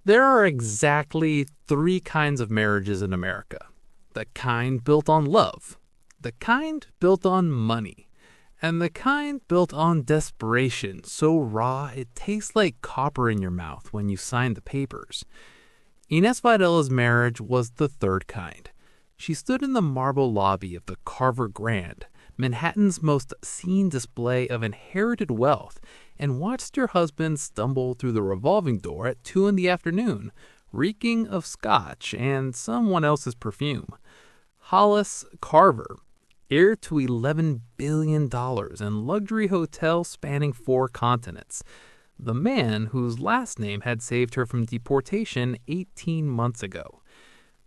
There are exactly three kinds of marriages in America. The kind built on love, the kind built on money, and the kind built on desperation so raw it tastes like copper in your mouth when you sign the papers. Ines Vidala's marriage was the third kind. She stood in the marble lobby of the Carver Grand, Manhattan's most seen display of inherited wealth, and watched her husband stumble through the revolving door at 2 in the afternoon, reeking of scotch and someone else's perfume. Hollis Carver, heir to $11 billion and luxury hotels spanning 4 continents. The man whose last name had saved her from deportation 18 months ago.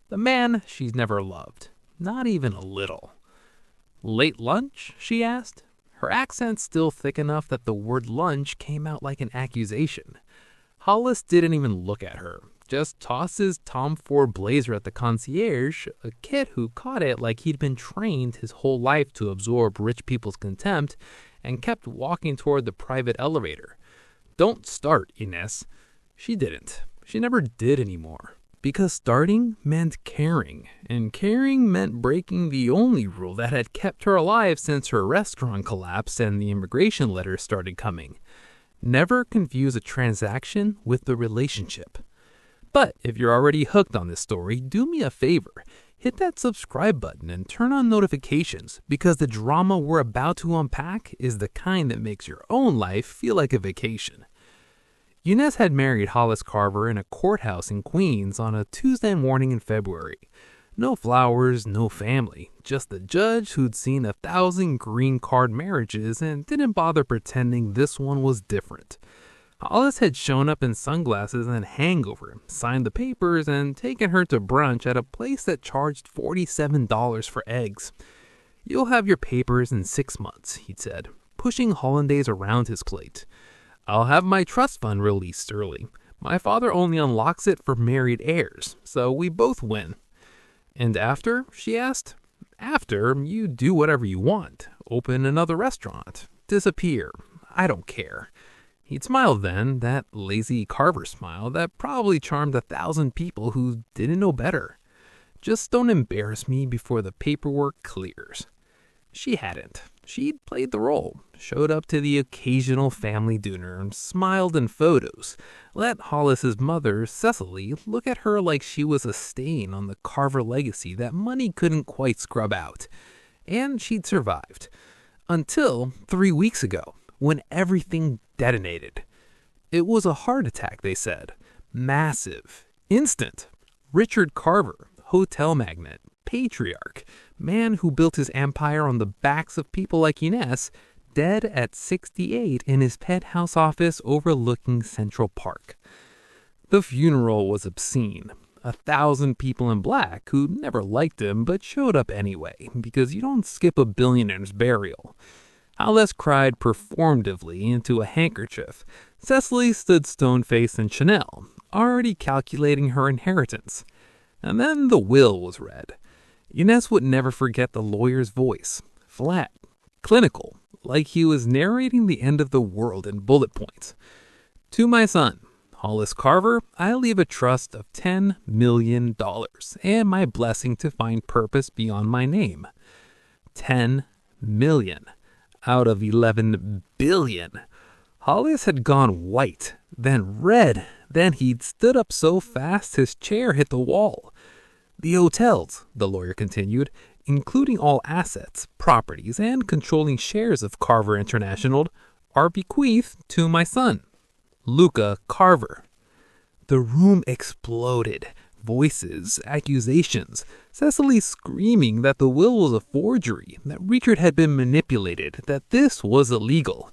The man she's never loved, not even a little. "Late lunch?" she asked, her accent still thick enough that the word lunch came out like an accusation. Hollis didn't even look at her, just tossed his Tom Ford blazer at the concierge, a kid who caught it like he'd been trained his whole life to absorb rich people's contempt, and kept walking toward the private elevator. "Don't start, Ines." She didn't. She never did anymore. Because starting meant caring, and caring meant breaking the only rule that had kept her alive since her restaurant collapsed and the immigration letters started coming. Never confuse a transaction with a relationship. But if you're already hooked on this story, do me a favor. Hit that subscribe button and turn on notifications, because the drama we're about to unpack is the kind that makes your own life feel like a vacation. Ines had married Hollis Carver in a courthouse in Queens on a Tuesday morning in February. No flowers, no family, just the judge who'd seen 1,000 green card marriages and didn't bother pretending this one was different. Hollis had shown up in sunglasses and hangover, signed the papers, and taken her to brunch at a place that charged $47 for eggs. "You'll have your papers in 6 months," he'd said, pushing hollandaise around his plate. "I'll have my trust fund released early. My father only unlocks it for married heirs, so we both win." "And after?" she asked. "After, you do whatever you want. Open another restaurant. Disappear. I don't care." He'd smiled then, that lazy Carver smile that probably charmed 1,000 people who didn't know better. "Just don't embarrass me before the paperwork clears." She hadn't. She'd played the role, showed up to the occasional family dinner, smiled in photos, let Hollis's mother, Cecily, look at her like she was a stain on the Carver legacy that money couldn't quite scrub out. And she'd survived. Until 3 weeks ago, when everything detonated. It was a heart attack, they said. Massive. Instant. Richard Carver, hotel magnate, patriarch, man who built his empire on the backs of people like Ines, dead at 68 in his penthouse office overlooking Central Park. The funeral was obscene. 1,000 people in black who never liked him but showed up anyway, because you don't skip a billionaire's burial. Hollis cried performatively into a handkerchief. Cecily stood stone-faced in Chanel, already calculating her inheritance. And then the will was read. Ines would never forget the lawyer's voice. Flat, clinical, like he was narrating the end of the world in bullet points. "To my son, Hollis Carver, I leave a trust of $10 million and my blessing to find purpose beyond my name." 10 million out of 11 billion. Hollis had gone white, then red, then he'd stood up so fast his chair hit the wall. "The hotels," the lawyer continued, "including all assets, properties, and controlling shares of Carver International, are bequeathed to my son, Luca Carver." The room exploded. Voices, accusations, Cecily screaming that the will was a forgery, that Richard had been manipulated, that this was illegal.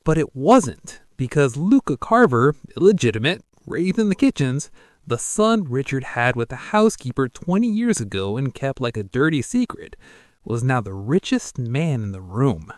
But it wasn't, because Luca Carver, illegitimate, raised in the kitchens, the son Richard had with the housekeeper 20 years ago and kept like a dirty secret, was now the richest man in the room.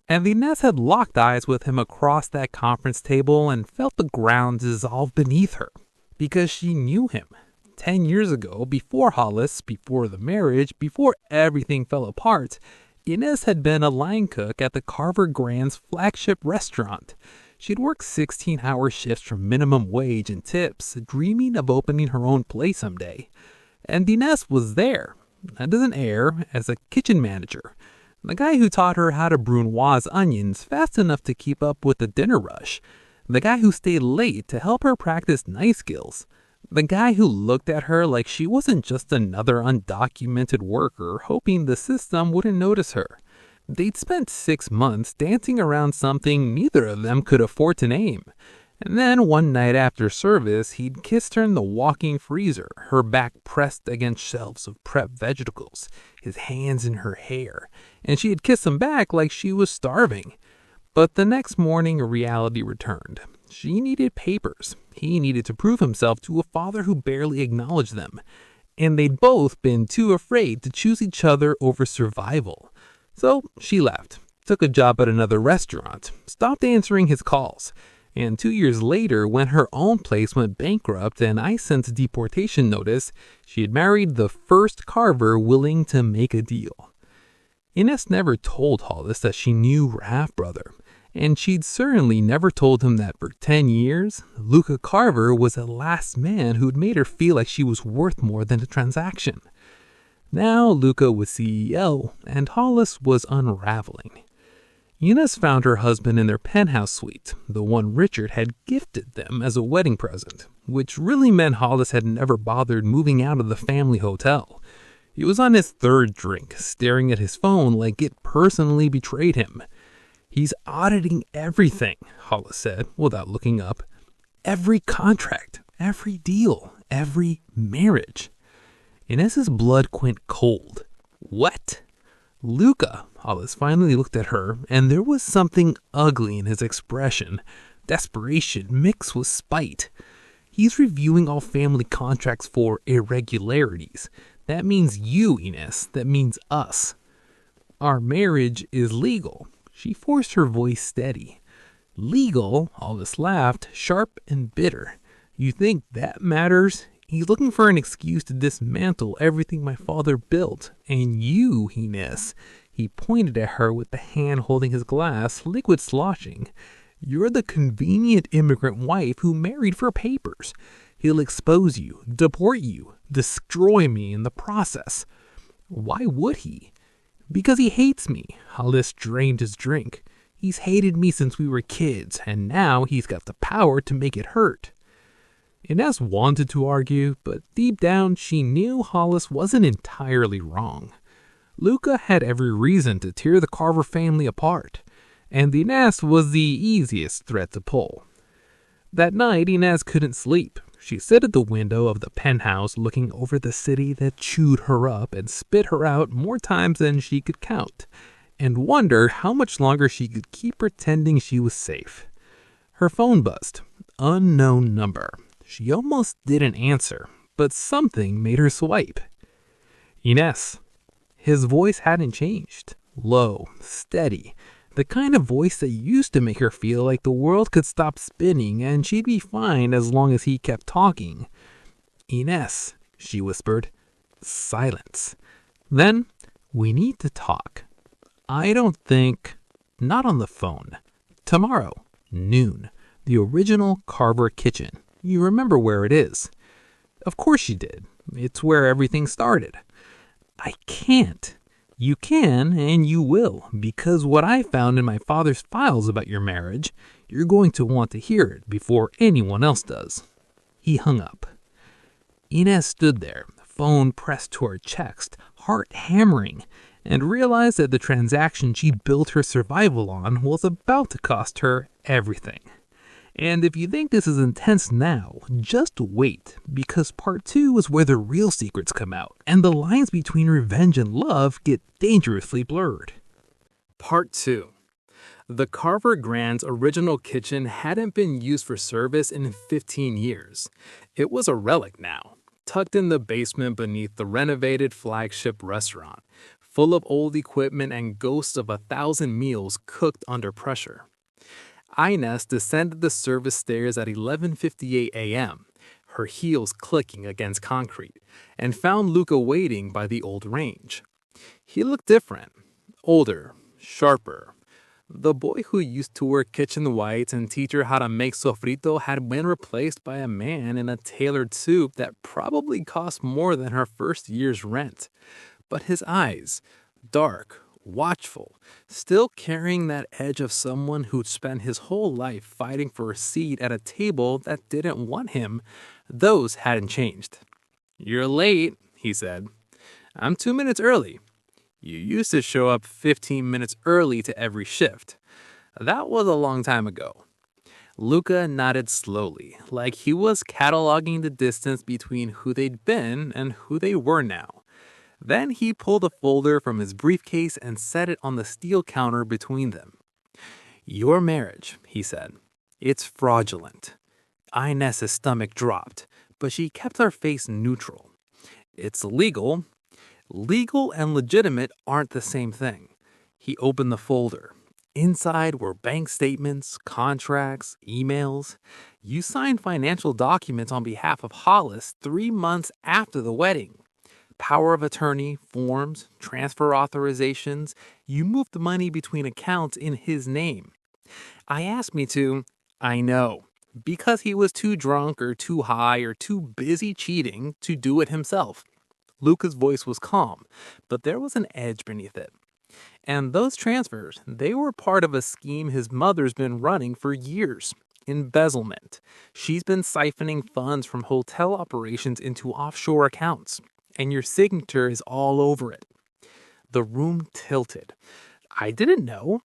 And Ines had locked eyes with him across that conference table and felt the ground dissolve beneath her, because she knew him. 10 years ago, before Hollis, before the marriage, before everything fell apart, Ines had been a line cook at the Carver Grand's flagship restaurant. She'd work 16-hour shifts for minimum wage and tips, dreaming of opening her own place someday. And Ines was there, not as an heir, as a kitchen manager. The guy who taught her how to brunoise onions fast enough to keep up with the dinner rush. The guy who stayed late to help her practice knife skills. The guy who looked at her like she wasn't just another undocumented worker hoping the system wouldn't notice her. They'd spent 6 months dancing around something neither of them could afford to name. And then one night after service, he'd kissed her in the walk-in freezer, her back pressed against shelves of prepped vegetables, his hands in her hair, and she had kissed him back like she was starving. But the next morning, reality returned. She needed papers. He needed to prove himself to a father who barely acknowledged them. And they'd both been too afraid to choose each other over survival. So she left, took a job at another restaurant, stopped answering his calls. And 2 years later, when her own place went bankrupt and I sent deportation notice, she had married the first Carver willing to make a deal. Ines never told Hollis that she knew her half-brother, and she'd certainly never told him that for 10 years, Luca Carver was the last man who'd made her feel like she was worth more than a transaction. Now Luca was CEO, and Hollis was unraveling. Ines found her husband in their penthouse suite, the one Richard had gifted them as a wedding present, which really meant Hollis had never bothered moving out of the family hotel. He was on his third drink, staring at his phone like it personally betrayed him. "He's auditing everything," Hollis said, without looking up. "Every contract, every deal, every marriage." Ines's blood went cold. "What?" "Luca." Hollis finally looked at her, and there was something ugly in his expression. Desperation mixed with spite. "He's reviewing all family contracts for irregularities. That means you, Ines. That means us. Our marriage is legal." She forced her voice steady. "Legal?" Hollis laughed, sharp and bitter. "You think that matters? He's looking for an excuse to dismantle everything my father built. And you, Ines," he pointed at her with the hand holding his glass, liquid sloshing. "You're the convenient immigrant wife who married for papers. He'll expose you, deport you, destroy me in the process." "Why would he?" "Because he hates me." Hollis drained his drink. "He's hated me since we were kids, and now he's got the power to make it hurt." Ines wanted to argue, but deep down she knew Hollis wasn't entirely wrong. Luca had every reason to tear the Carver family apart, and Ines was the easiest thread to pull. That night, Ines couldn't sleep. She sat at the window of the penthouse looking over the city that chewed her up and spit her out more times than she could count, and wondered how much longer she could keep pretending she was safe. Her phone buzzed. Unknown number. She almost didn't answer, but something made her swipe. "Ines." His voice hadn't changed. Low, steady. The kind of voice that used to make her feel like the world could stop spinning and she'd be fine as long as he kept talking. "Ines," she whispered. Silence. Then, "We need to talk. I don't think... Not on the phone. Tomorrow, noon. The original Carver kitchen. You remember where it is." Of course she did. It's where everything started. "I can't." "You can, and you will, because what I found in my father's files about your marriage, you're going to want to hear it before anyone else does." He hung up. Ines stood there, phone pressed to her chest, heart hammering, and realized that the transaction she'd built her survival on was about to cost her everything. And if you think this is intense now, just wait, because part 2 is where the real secrets come out, and the lines between revenge and love get dangerously blurred. Part 2. The Carver Grand's original kitchen hadn't been used for service in 15 years. It was a relic now, tucked in the basement beneath the renovated flagship restaurant, full of old equipment and ghosts of 1,000 meals cooked under pressure. Ines descended the service stairs at 11:58 a.m., her heels clicking against concrete, and found Luca waiting by the old range. He looked different, older, sharper. The boy who used to wear kitchen whites and teach her how to make sofrito had been replaced by a man in a tailored suit that probably cost more than her first year's rent. But his eyes, dark, watchful, still carrying that edge of someone who'd spent his whole life fighting for a seat at a table that didn't want him, those hadn't changed. "You're late," he said. "I'm 2 minutes early. You used to show up 15 minutes early to every shift. That was a long time ago." Luca nodded slowly, like he was cataloging the distance between who they'd been and who they were now. Then he pulled a folder from his briefcase and set it on the steel counter between them. "Your marriage," he said. "It's fraudulent." Ines's stomach dropped, but she kept her face neutral. "It's legal." Legal and legitimate aren't the same thing. He opened the folder. Inside were bank statements, contracts, emails. You signed financial documents on behalf of Hollis 3 months after the wedding. Power of attorney, forms, transfer authorizations. You moved the money between accounts in his name. I asked me to. I know. Because he was too drunk or too high or too busy cheating to do it himself. Luca's voice was calm, but there was an edge beneath it. And those transfers, they were part of a scheme his mother's been running for years. Embezzlement. She's been siphoning funds from hotel operations into offshore accounts. And your signature is all over it. The room tilted. "I didn't know."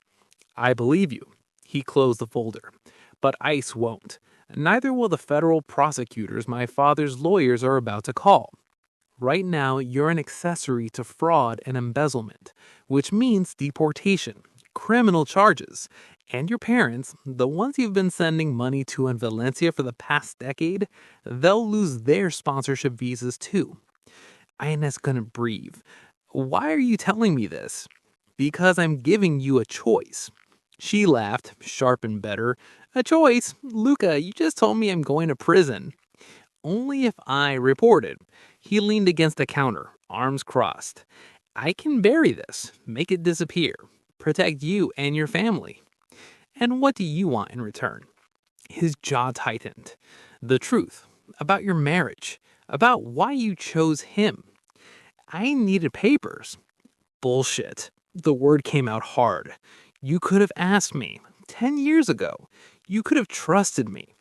"I believe you." He closed the folder. "But ICE won't. Neither will the federal prosecutors my father's lawyers are about to call. Right now, you're an accessory to fraud and embezzlement, which means deportation, criminal charges. And your parents, the ones you've been sending money to in Valencia for the past decade, they'll lose their sponsorship visas too." Ines couldn't breathe. "Why are you telling me this?" "Because I'm giving you a choice." She laughed, sharp and bitter. "A choice? Luca, you just told me I'm going to prison." "Only if I reported." He leaned against the counter, arms crossed. "I can bury this, make it disappear, protect you and your family." "And what do you want in return?" His jaw tightened. "The truth. About your marriage. About why you chose him." "I needed papers." "Bullshit." The word came out hard. "You could have asked me 10 years ago. You could have trusted me."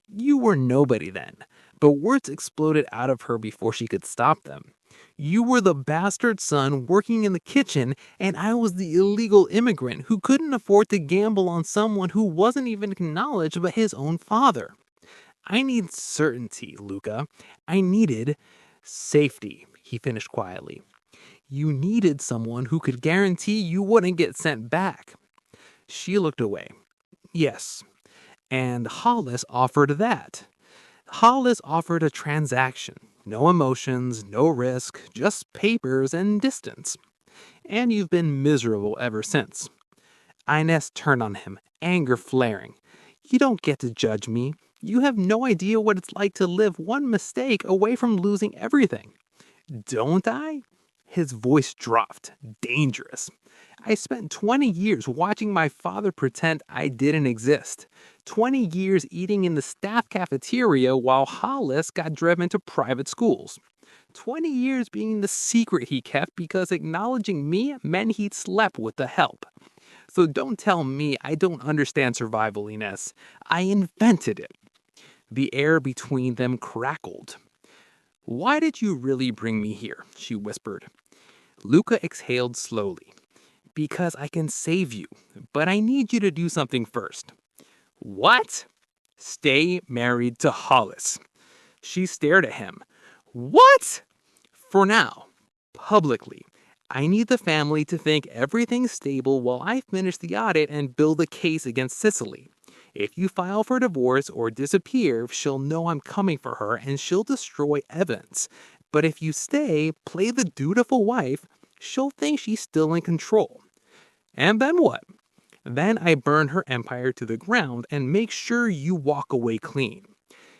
"You were nobody then." But words exploded out of her before she could stop them. "You were the bastard son working in the kitchen, and I was the illegal immigrant who couldn't afford to gamble on someone who wasn't even acknowledged by his own father. I need certainty, Luca. I needed safety," he finished quietly. "You needed someone who could guarantee you wouldn't get sent back." She looked away. "Yes. And Hollis offered that." Hollis offered a transaction. No emotions, no risk, just papers and distance. "And you've been miserable ever since." Ines turned on him, anger flaring. "You don't get to judge me. You have no idea what it's like to live one mistake away from losing everything." "Don't I?" His voice dropped, dangerous. "I spent 20 years watching my father pretend I didn't exist. 20 years eating in the staff cafeteria while Hollis got driven to private schools. 20 years being the secret he kept because acknowledging me meant he'd slept with the help. So don't tell me I don't understand survival, Ines. I invented it." The air between them crackled. "Why did you really bring me here?" she whispered. Luca exhaled slowly. "Because I can save you, but I need you to do something first." "What?" "Stay married to Hollis." She stared at him. "What?" "For now. Publicly. I need the family to think everything's stable while I finish the audit and build a case against Sicily. If you file for divorce or disappear, she'll know I'm coming for her and she'll destroy evidence. But if you stay, play the dutiful wife, she'll think she's still in control. And then what? Then I burn her empire to the ground and make sure you walk away clean."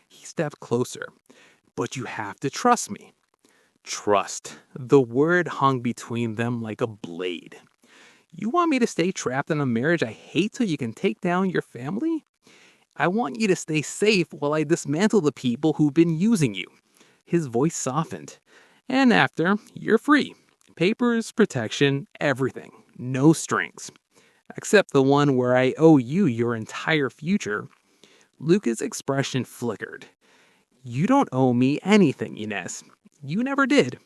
He stepped closer. "But you have to trust me." Trust. The word hung between them like a blade. You want me to stay trapped in a marriage I hate so you can take down your family? I want you to stay safe while I dismantle the people who've been using you." His voice softened. "And after, you're free. Papers, protection, everything. No strings. Except the one where I owe you your entire future." Luca's expression flickered. "You don't owe me anything, Ines. You never did."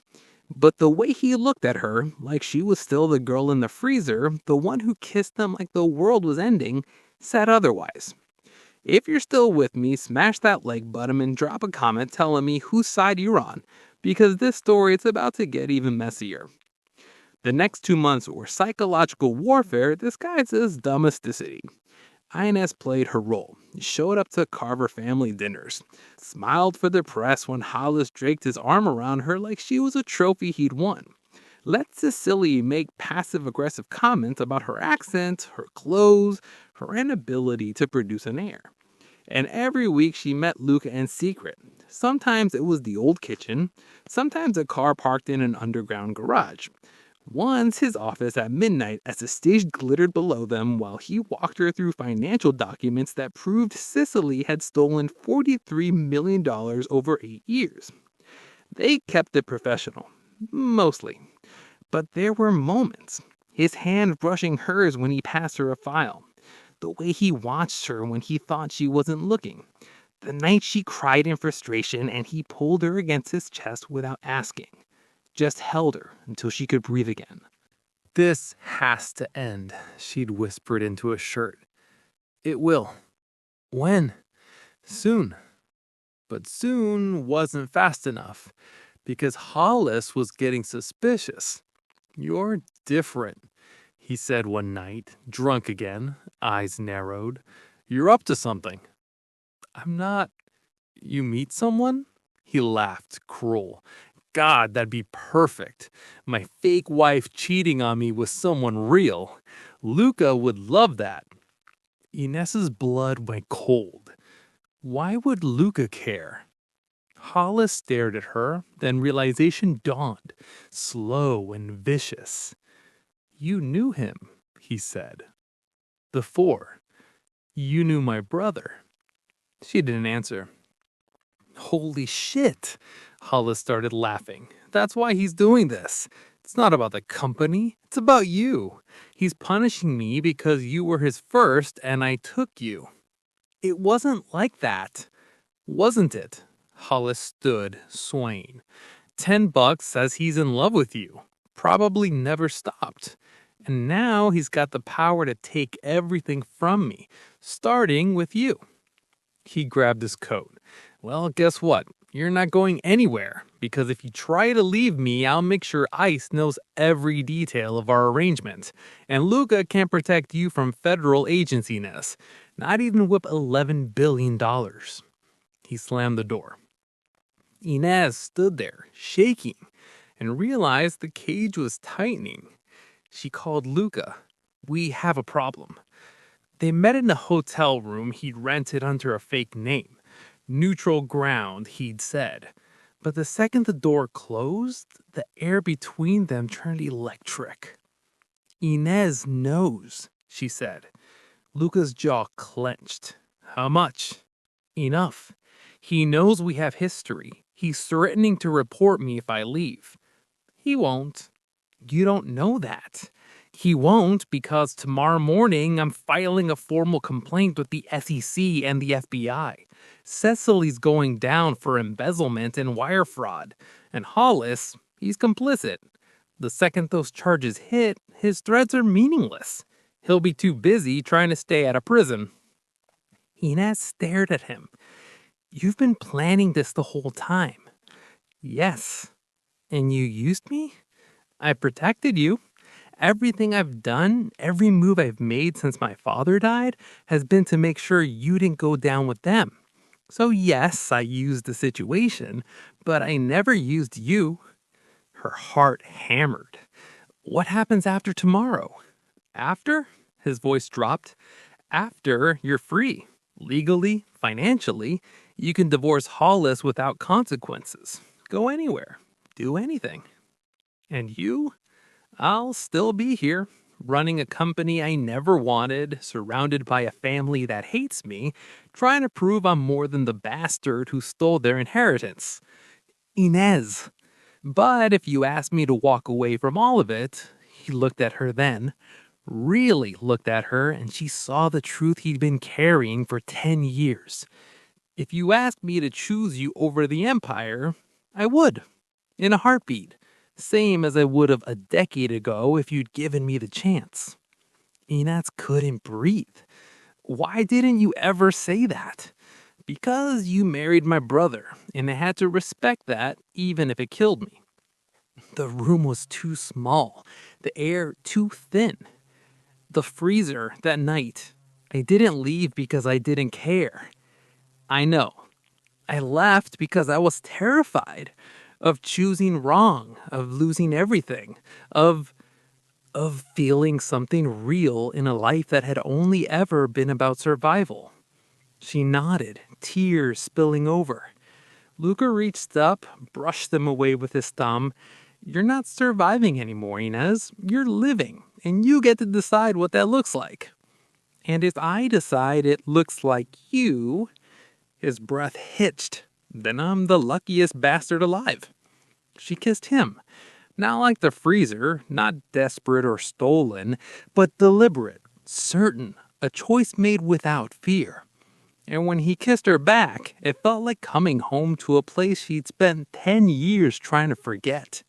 But the way he looked at her, like she was still the girl in the freezer, the one who kissed them like the world was ending, said otherwise. If you're still with me, smash that like button and drop a comment telling me whose side you're on, because this story is about to get even messier. The next 2 months were psychological warfare disguised as domesticity. Ines played her role, showed up to Carver family dinners, smiled for the press when Hollis draped his arm around her like she was a trophy he'd won. Let Cecily make passive-aggressive comments about her accent, her clothes, her inability to produce an heir. And every week she met Luca in secret. Sometimes it was the old kitchen, sometimes a car parked in an underground garage. Once his office at midnight as the stage glittered below them while he walked her through financial documents that proved Cicely had stolen $43 million over 8 years. They kept it professional, mostly. But there were moments. His hand brushing hers when he passed her a file. The way he watched her when he thought she wasn't looking. The night she cried in frustration and he pulled her against his chest without asking. Just held her until she could breathe again. "This has to end," she'd whispered into a shirt. "It will." "When?" "Soon." But soon wasn't fast enough, because Hollis was getting suspicious. "You're different," he said one night, drunk again, eyes narrowed. "You're up to something." "I'm not." "You meet someone?" He laughed, cruel. "God, that'd be perfect. My fake wife cheating on me with someone real. Luca would love that." Ines's blood went cold. Why would Luca care? Hollis stared at her, then realization dawned, slow and vicious. "You knew him," he said. "Before. You knew my brother." She didn't answer. "Holy shit," Hollis started laughing. "That's why he's doing this. It's not about the company. It's about you. He's punishing me because you were his first and I took you." "It wasn't like that." "Wasn't it?" Hollis stood, swaying. $10 says he's in love with you. Probably never stopped. And now he's got the power to take everything from me, starting with you. He grabbed his coat. "Well, guess what? You're not going anywhere, because if you try to leave me, I'll make sure ICE knows every detail of our arrangement. And Luca can't protect you from federal agenciness. Not even with $11 billion. He slammed the door. Ines stood there, shaking, and realized the cage was tightening. She called Luca. "We have a problem." They met in a hotel room he'd rented under a fake name. Neutral ground, he'd said. But the second the door closed, the air between them turned electric. "Ines knows," she said. Luca's jaw clenched. "How much?" "Enough. He knows we have history. He's threatening to report me if I leave." "He won't." "You don't know that." "He won't because tomorrow morning I'm filing a formal complaint with the SEC and the FBI. Cecily's going down for embezzlement and wire fraud. And Hollis, he's complicit. The second those charges hit, his threats are meaningless. He'll be too busy trying to stay out of prison." Ines stared at him. "You've been planning this the whole time." "Yes." "And you used me?" "I protected you. Everything I've done, every move I've made since my father died, has been to make sure you didn't go down with them. So yes, I used the situation, but I never used you." Her heart hammered. "What happens after tomorrow?" "After?" His voice dropped. "After, you're free. Legally, financially, you can divorce Hollis without consequences. Go anywhere. Do anything. And you? I'll still be here, running a company I never wanted, surrounded by a family that hates me, trying to prove I'm more than the bastard who stole their inheritance. Ines. But if you asked me to walk away from all of it, he looked at her then, really looked at her, and she saw the truth he'd been carrying for 10 years. If you asked me to choose you over the Empire, I would. In a heartbeat. Same as I would have a decade ago if you'd given me the chance. Ines couldn't breathe. Why didn't you ever say that? Because you married my brother, and I had to respect that even if it killed me. The room was too small, the air too thin. The freezer that night, I didn't leave because I didn't care. I know. I left because I was terrified of choosing wrong, of losing everything, of feeling something real in a life that had only ever been about survival. She nodded, tears spilling over. Luca reached up, brushed them away with his thumb. You're not surviving anymore, Ines. You're living, and you get to decide what that looks like. And if I decide it looks like you... His breath hitched. Then I'm the luckiest bastard alive. She kissed him. Not like the freezer, not desperate or stolen, but deliberate, certain, a choice made without fear. And when he kissed her back, it felt like coming home to a place she'd spent 10 years trying to forget.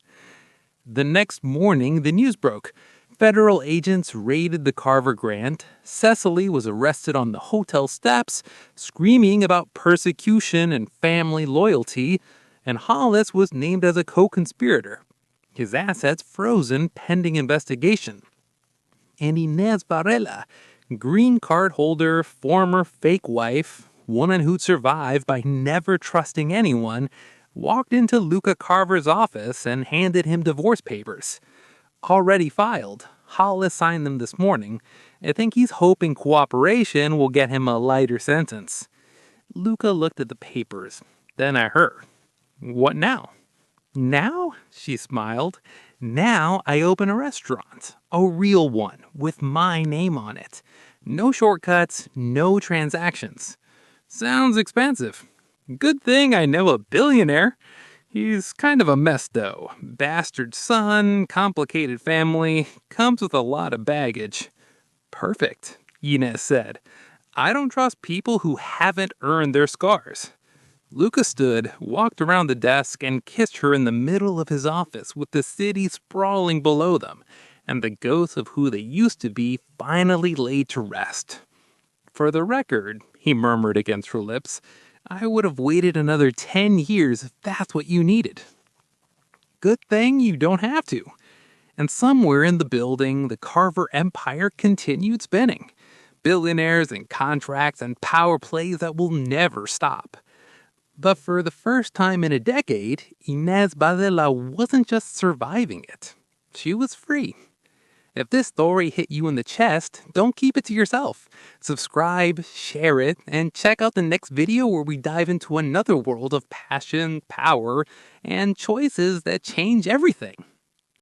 The next morning, the news broke. Federal agents raided the Carver grant. Cecily was arrested on the hotel steps, screaming about persecution and family loyalty, and Hollis was named as a co-conspirator. His assets frozen pending investigation. And Ines Varela, green card holder, former fake wife, woman who'd survived by never trusting anyone, walked into Luca Carver's office and handed him divorce papers. Already filed. Hollis signed them this morning. I think he's hoping cooperation will get him a lighter sentence. Luca looked at the papers. Then at her. What now? Now? She smiled. Now I open a restaurant. A real one, with my name on it. No shortcuts, no transactions. Sounds expensive. Good thing I know a billionaire. He's kind of a mess, though. Bastard son, complicated family, comes with a lot of baggage. Perfect, Ines said. I don't trust people who haven't earned their scars. Luca stood, walked around the desk, and kissed her in the middle of his office with the city sprawling below them, and the ghosts of who they used to be finally laid to rest. For the record, he murmured against her lips, I would have waited another 10 years if that's what you needed. Good thing you don't have to. And somewhere in the building, the Carver empire continued spinning. Billionaires and contracts and power plays that will never stop. But for the first time in a decade, Ines Varela wasn't just surviving it. She was free. If this story hit you in the chest, don't keep it to yourself. Subscribe, share it, and check out the next video where we dive into another world of passion, power, and choices that change everything.